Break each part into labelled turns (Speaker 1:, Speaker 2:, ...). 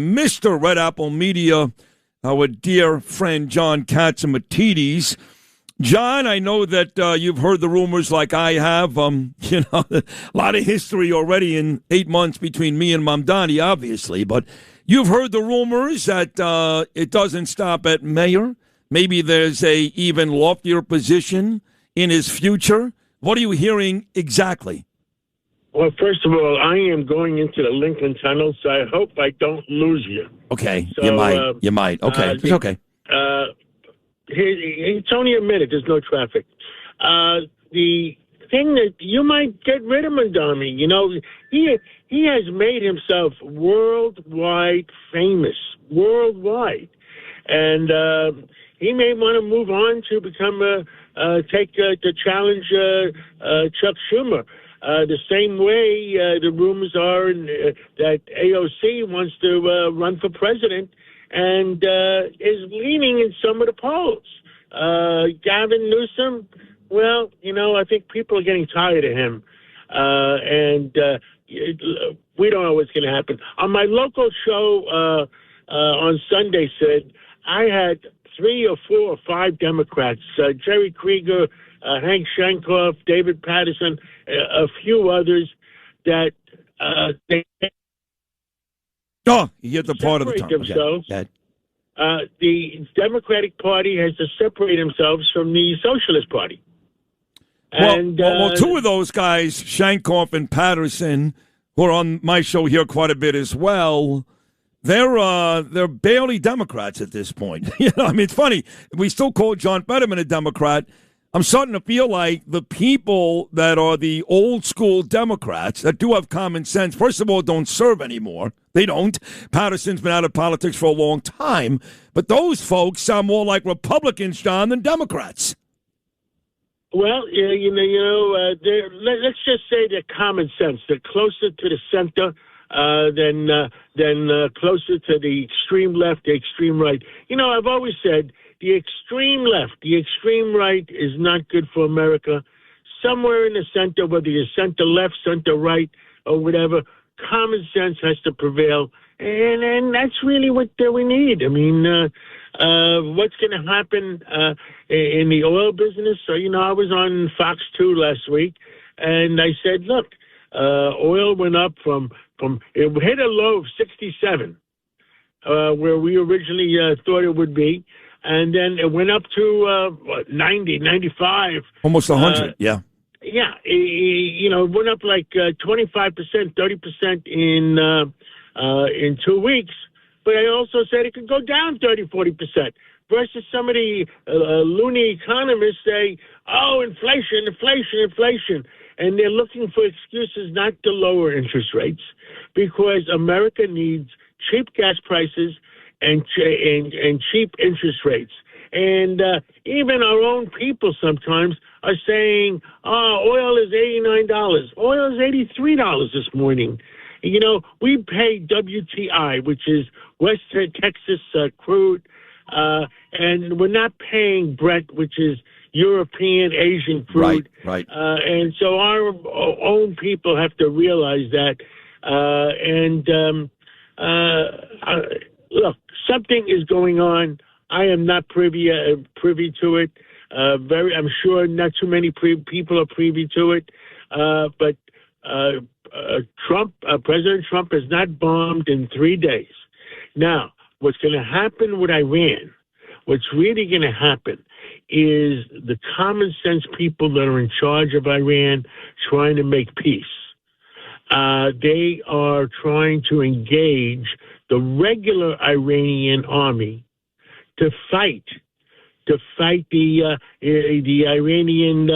Speaker 1: Mr. Red Apple Media, our dear friend John Catsimatidis. John, I know that you've heard the rumors like I have. A lot of history already in 8 months between me and Mamdani, obviously. But you've heard the rumors that it doesn't stop at mayor. Maybe there's a even loftier position in his future. What are you hearing exactly?
Speaker 2: Well, first of all, I am going into the Lincoln Tunnel, so I hope I don't lose you.
Speaker 1: Okay,
Speaker 2: so,
Speaker 1: you might. Okay, it's okay.
Speaker 2: It's only a minute. There's no traffic. The thing that you might get rid of Mamdani, he has made himself worldwide famous, worldwide. And he may want to move on to become to challenge Chuck Schumer. The same way the rumors are that AOC wants to run for president and is leaning in some of the polls. Gavin Newsom, well, I think people are getting tired of him. And we don't know what's going to happen. On my local show on Sunday, Sid, I had 3 or 4 or 5 Democrats, Jerry Krieger, Hank Shenkoff, David Patterson, a few others that they
Speaker 1: you get the part of the time.
Speaker 2: Themselves. The Democratic Party has to separate themselves from the Socialist Party.
Speaker 1: Well, 2 of those guys, Shenkoff and Patterson, who are on my show here quite a bit as well, they're barely Democrats at this point. It's funny. We still call John Fetterman a Democrat. I'm starting to feel like the people that are the old school Democrats that do have common sense, first of all, don't serve anymore. They don't. Patterson's been out of politics for a long time. But those folks sound more like Republicans, John, than Democrats.
Speaker 2: Well, let's just say they're common sense. They're closer to the center than closer to the extreme left, the extreme right. I've always said the extreme left, the extreme right is not good for America. Somewhere in the center, whether you're center left, center right, or whatever, common sense has to prevail. And that's really what we need. I mean, what's going to happen in the oil business? So, I was on Fox 2 last week, and I said, look, oil went up from it hit a low of 67, where we originally thought it would be. And then it went up to 90, 95.
Speaker 1: Almost 100, yeah.
Speaker 2: Yeah, it went up like 25%, 30% in 2 weeks. But I also said it could go down 30, 40%. Versus some of the loony economists say, oh, inflation. And they're looking for excuses not to lower interest rates because America needs cheap gas prices and cheap interest rates. And even our own people sometimes are saying, oil is $89. Oil is $83 this morning. We pay WTI, which is West Texas crude, and we're not paying Brent, which is European, Asian crude.
Speaker 1: Right.
Speaker 2: And so our own people have to realize that. Look, something is going on. I am not privy to it. I'm sure not too many people are privy to it. But President Trump has not bombed in 3 days. Now, what's going to happen with Iran? What's really going to happen is the common sense people that are in charge of Iran trying to make peace. They are trying to engage the regular Iranian army to fight the Iranian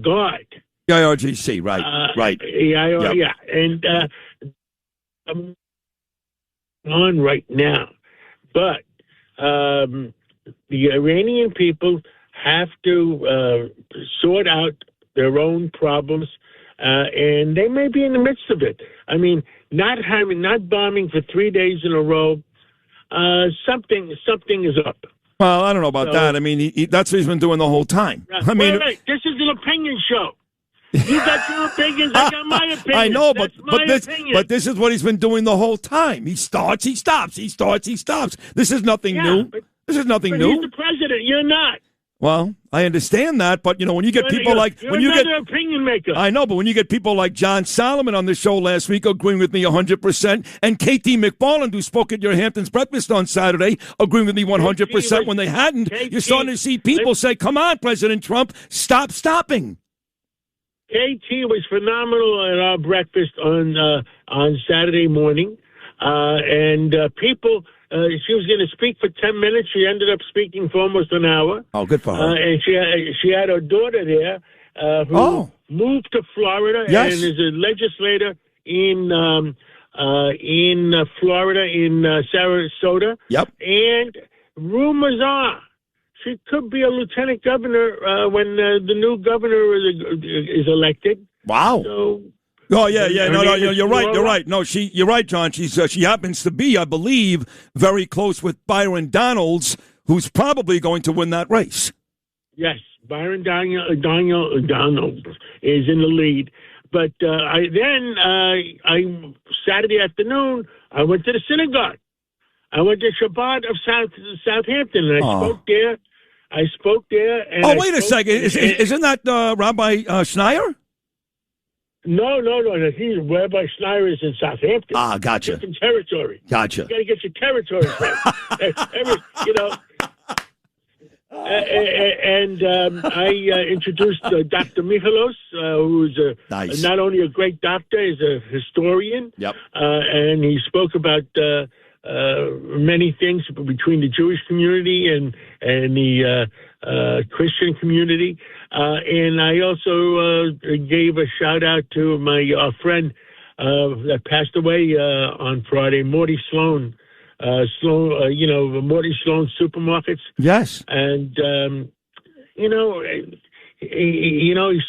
Speaker 2: Guard.
Speaker 1: The IRGC, right.
Speaker 2: Yeah, and I'm on right now. But the Iranian people have to sort out their own problems, and they may be in the midst of it. I mean, not bombing for 3 days in a row. Something is up.
Speaker 1: Well, I don't know about that. I mean, that's what he's been doing the whole time.
Speaker 2: Right. This is an opinion show. You got your opinions. I got my opinion.
Speaker 1: I know,
Speaker 2: but
Speaker 1: this is what he's been doing the whole time. He starts, he stops. He starts, he stops. This is nothing new. This is nothing new.
Speaker 2: He's the president. You're not.
Speaker 1: Well, I understand that, but when you get people
Speaker 2: you're another opinion maker.
Speaker 1: I know, but when you get people like John Solomon on the show last week agreeing with me 100%, and K.T. McFarland, who spoke at your Hamptons breakfast on Saturday, agreeing with me 100% when they hadn't, you're starting to see people say, "Come on, President Trump, stop stopping."
Speaker 2: KT was phenomenal at our breakfast on Saturday morning, and people. She was going to speak for 10 minutes. She ended up speaking for almost an hour.
Speaker 1: Oh, good for her.
Speaker 2: And she had her daughter there who moved to Florida and is a legislator in Florida, in Sarasota.
Speaker 1: Yep.
Speaker 2: And rumors are she could be a lieutenant governor when the new governor is elected.
Speaker 1: Wow.
Speaker 2: So.
Speaker 1: Oh yeah. No, you're right. No, you're right, John. She happens to be, I believe, very close with Byron Donalds, who's probably going to win that race.
Speaker 2: Yes, Byron Donalds is in the lead. But Saturday afternoon, I went to the synagogue. I went to Shabbat of Southampton, and I spoke there. And
Speaker 1: wait a second. Isn't that Rabbi Schneier?
Speaker 2: No. He's Rabbi Schneier is in Southampton.
Speaker 1: Ah, gotcha.
Speaker 2: Different territory.
Speaker 1: Gotcha.
Speaker 2: You got to get your territory right. I introduced Dr. Michalos, who's not only a great doctor, he's a historian.
Speaker 1: Yep.
Speaker 2: And he spoke about many things between the Jewish community and the Christian community. And I also gave a shout out to my friend that passed away on Friday, Morty Sloan. Morty Sloan Supermarkets.
Speaker 1: Yes.
Speaker 2: And, he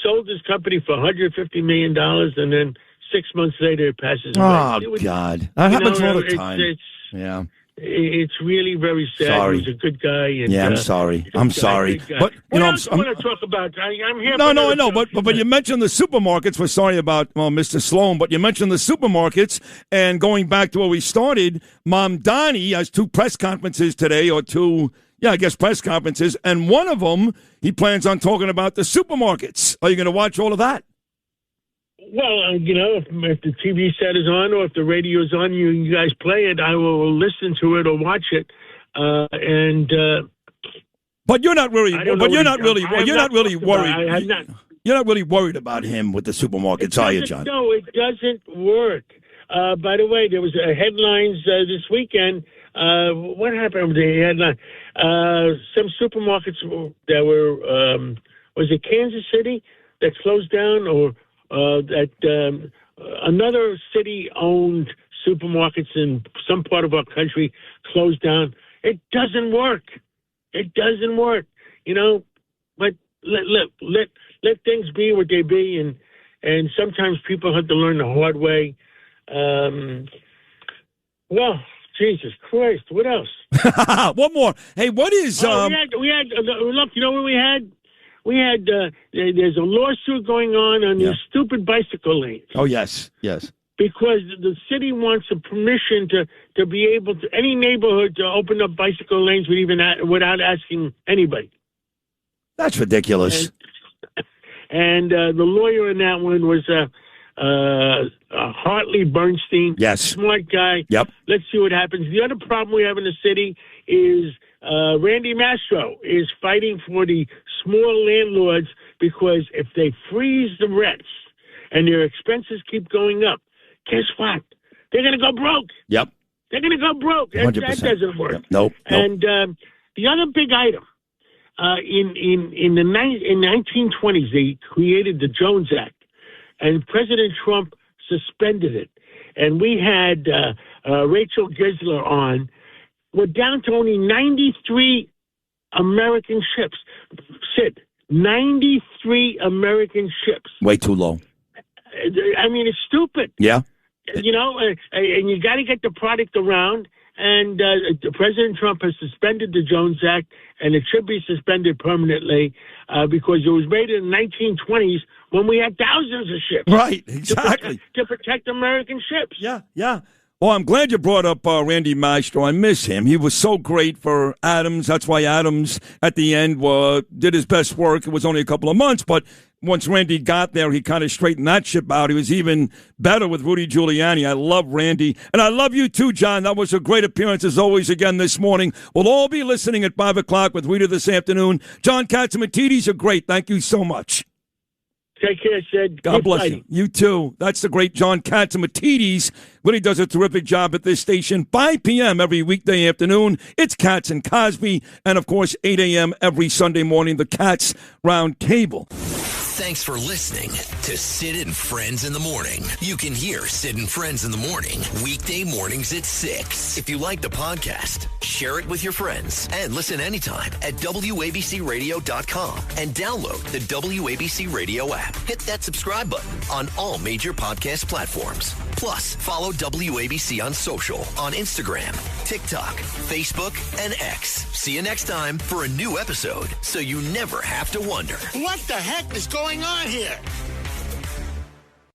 Speaker 2: sold his company for $150 million, and then 6 months later it passes away.
Speaker 1: Oh, God. That happens all the time. Yeah.
Speaker 2: It's really very sad.
Speaker 1: Sorry.
Speaker 2: He was a good guy. And,
Speaker 1: I'm sorry. I'm sorry. But
Speaker 2: what else I want to talk about? I'm here.
Speaker 1: No, I know. But you mentioned the supermarkets. We're sorry about Mr. Sloan, but you mentioned the supermarkets. And going back to where we started, Mamdani has two press conferences today, press conferences. And one of them, he plans on talking about the supermarkets. Are you going to watch all of that?
Speaker 2: Well, if the TV set is on or if the radio is on, you guys play it, I will listen to it or watch it.
Speaker 1: But you're not really. But you're not really worried. You're not really worried about him with the supermarkets, are you, John?
Speaker 2: No, it doesn't work. By the way, there was headlines this weekend. What happened with the headline? Some supermarkets that were was it Kansas City that closed down, or another city-owned supermarkets in some part of our country closed down. It doesn't work. It doesn't work, But let things be what they be, and sometimes people have to learn the hard way. Well, Jesus Christ, what else?
Speaker 1: One more. Hey, what is?
Speaker 2: We had look. You know what we had? We had there's a lawsuit going on these stupid bicycle lanes.
Speaker 1: Oh, yes.
Speaker 2: Because the city wants a permission to be able to, any neighborhood, to open up bicycle lanes without asking anybody.
Speaker 1: That's ridiculous.
Speaker 2: And the lawyer in that one was Hartley Bernstein.
Speaker 1: Yes.
Speaker 2: Smart guy.
Speaker 1: Yep.
Speaker 2: Let's see what happens. The other problem we have in the city is Randy Mastro is fighting for the small landlords, because if they freeze the rents and their expenses keep going up, guess what? They're going to go broke.
Speaker 1: Yep.
Speaker 2: They're going to go broke.
Speaker 1: 100%.
Speaker 2: That doesn't work.
Speaker 1: Yep. Nope.
Speaker 2: And the other big item, in the 1920s, they created the Jones Act, and President Trump suspended it. And we had Rachel Gisler on. We're down to only 93 American ships. Sid, 93 American ships.
Speaker 1: Way too low.
Speaker 2: I mean, it's stupid.
Speaker 1: Yeah.
Speaker 2: And you got to get the product around. And President Trump has suspended the Jones Act, and it should be suspended permanently because it was made in the 1920s when we had thousands of ships.
Speaker 1: Right, exactly.
Speaker 2: To protect American ships.
Speaker 1: Yeah, yeah. Well, I'm glad you brought up Randy Maestro. I miss him. He was so great for Adams. That's why Adams, at the end, did his best work. It was only a couple of months, but once Randy got there, he kind of straightened that ship out. He was even better with Rudy Giuliani. I love Randy. And I love you too, John. That was a great appearance, as always, again this morning. We'll all be listening at 5 o'clock with Rita this afternoon. John Catsimatidis, you're great. Thank you so much.
Speaker 2: Take care, Sid.
Speaker 1: God bless you. You too. That's the great John Catsimatidis. Really does a terrific job at this station. 5 p.m. every weekday afternoon. It's Katz and Cosby. And, of course, 8 a.m. every Sunday morning, the Katz Round Table.
Speaker 3: Thanks for listening to Sid and Friends in the Morning. You can hear Sid and Friends in the Morning weekday mornings at 6. If you like the podcast, share it with your friends and listen anytime at WABCRadio.com and download the WABC Radio app. Hit that subscribe button on all major podcast platforms. Plus, follow WABC on social on Instagram, TikTok, Facebook, and X. See you next time for a new episode so you never have to wonder.
Speaker 4: What the heck is going on here?